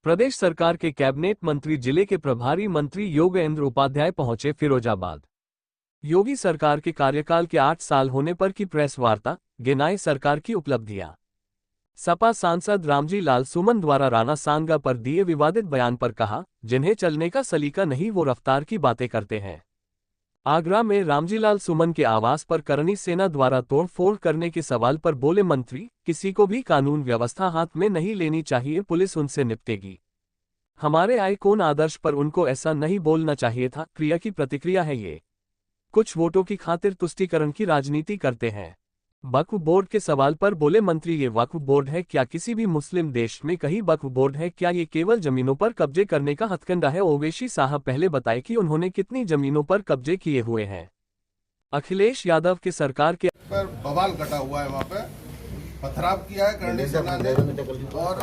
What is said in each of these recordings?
प्रदेश सरकार के कैबिनेट मंत्री जिले के प्रभारी मंत्री योगेंद्र उपाध्याय पहुंचे फिरोजाबाद। योगी सरकार के कार्यकाल के 8 साल होने पर की प्रेस वार्ता, गिनाई सरकार की उपलब्धियां। सपा सांसद रामजी लाल सुमन द्वारा राणा सांगा पर दिए विवादित बयान पर कहा, जिन्हें चलने का सलीका नहीं वो रफ्तार की बातें करते हैं। आगरा में रामजीलाल सुमन के आवास पर करनी सेना द्वारा तोड़फोड़ करने के सवाल पर बोले मंत्री, किसी को भी कानून व्यवस्था हाथ में नहीं लेनी चाहिए, पुलिस उनसे निपटेगी। हमारे आइकॉन आदर्श पर उनको ऐसा नहीं बोलना चाहिए था। क्रिया की प्रतिक्रिया है ये। कुछ वोटों की खातिर तुष्टीकरण की राजनीति करते हैं। वक्फ बोर्ड के सवाल पर बोले मंत्री, ये वक्फ बोर्ड है क्या? किसी भी मुस्लिम देश में कहीं वक्फ बोर्ड है क्या? ये केवल जमीनों पर कब्जे करने का हथकंडा है। ओवैसी साहब पहले बताए कि उन्होंने कितनी जमीनों पर कब्जे किए हुए हैं। अखिलेश यादव के सरकार के पर बवाल कटा हुआ है, वहाँ पे पथराव किया है करनी सेना ने। और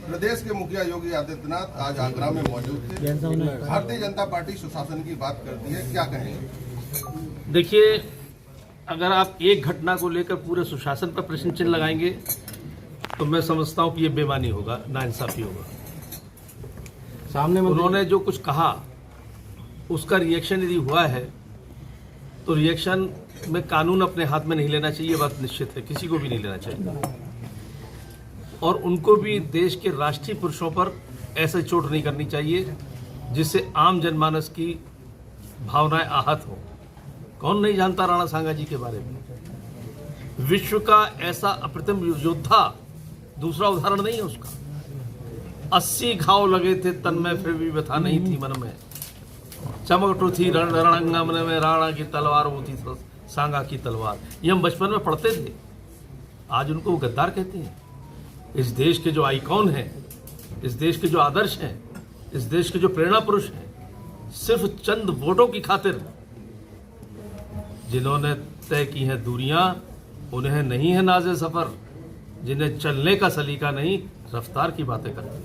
प्रदेश के मुखिया योगी आदित्यनाथ आज आगरा में मौजूद थे। भारतीय जनता पार्टी सुशासन की बात करती है, क्या कहेंगे? देखिए, अगर आप एक घटना को लेकर पूरे सुशासन पर प्रश्न चिन्ह लगाएंगे तो मैं समझता हूं कि ये बेईमानी होगा, नाइंसाफी होगा। सामने उन्होंने जो कुछ कहा उसका रिएक्शन यदि हुआ है तो रिएक्शन में कानून अपने हाथ में नहीं लेना चाहिए, बात निश्चित है, किसी को भी नहीं लेना चाहिए। और उनको भी देश के राष्ट्रीय पुरुषों पर ऐसे चोट नहीं करनी चाहिए जिससे आम जनमानस की भावनाएं आहत हो। कौन नहीं जानता राणा सांगा जी के बारे में? विश्व का ऐसा अप्रतिम योद्धा दूसरा उदाहरण नहीं है उसका। 80 घाव लगे थे तन में, फिर भी व्यथा नहीं थी मन में। चमकटू थी रणंगम में राणा की तलवार, वो थी सांगा की तलवार। ये हम बचपन में पढ़ते थे। आज उनको वो गद्दार कहते हैं। इस देश के जो आइकॉन हैं, इस देश के जो आदर्श हैं, इस देश के जो प्रेरणा पुरुष हैं, सिर्फ चंद वोटों की खातिर जिन्होंने तय की हैं दूरियां, उन्हें नहीं है नाज़े सफर। जिन्हें चलने का सलीका नहीं, रफ्तार की बातें करते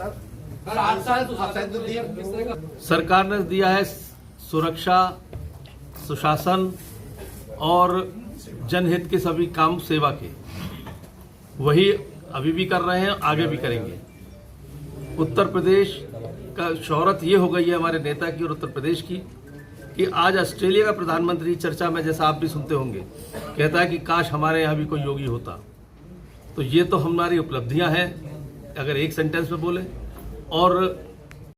हैं। सरकार ने दिया है सुरक्षा, सुशासन और जनहित के सभी काम सेवा के, वही अभी भी कर रहे हैं, आगे भी करेंगे। उत्तर प्रदेश का शोहरत ये हो गई है हमारे नेता की और उत्तर प्रदेश की कि आज ऑस्ट्रेलिया का प्रधानमंत्री चर्चा में, जैसा आप भी सुनते होंगे, कहता है कि काश हमारे यहाँ भी कोई योगी होता। तो ये तो हमारी उपलब्धियां हैं अगर एक सेंटेंस में बोले। और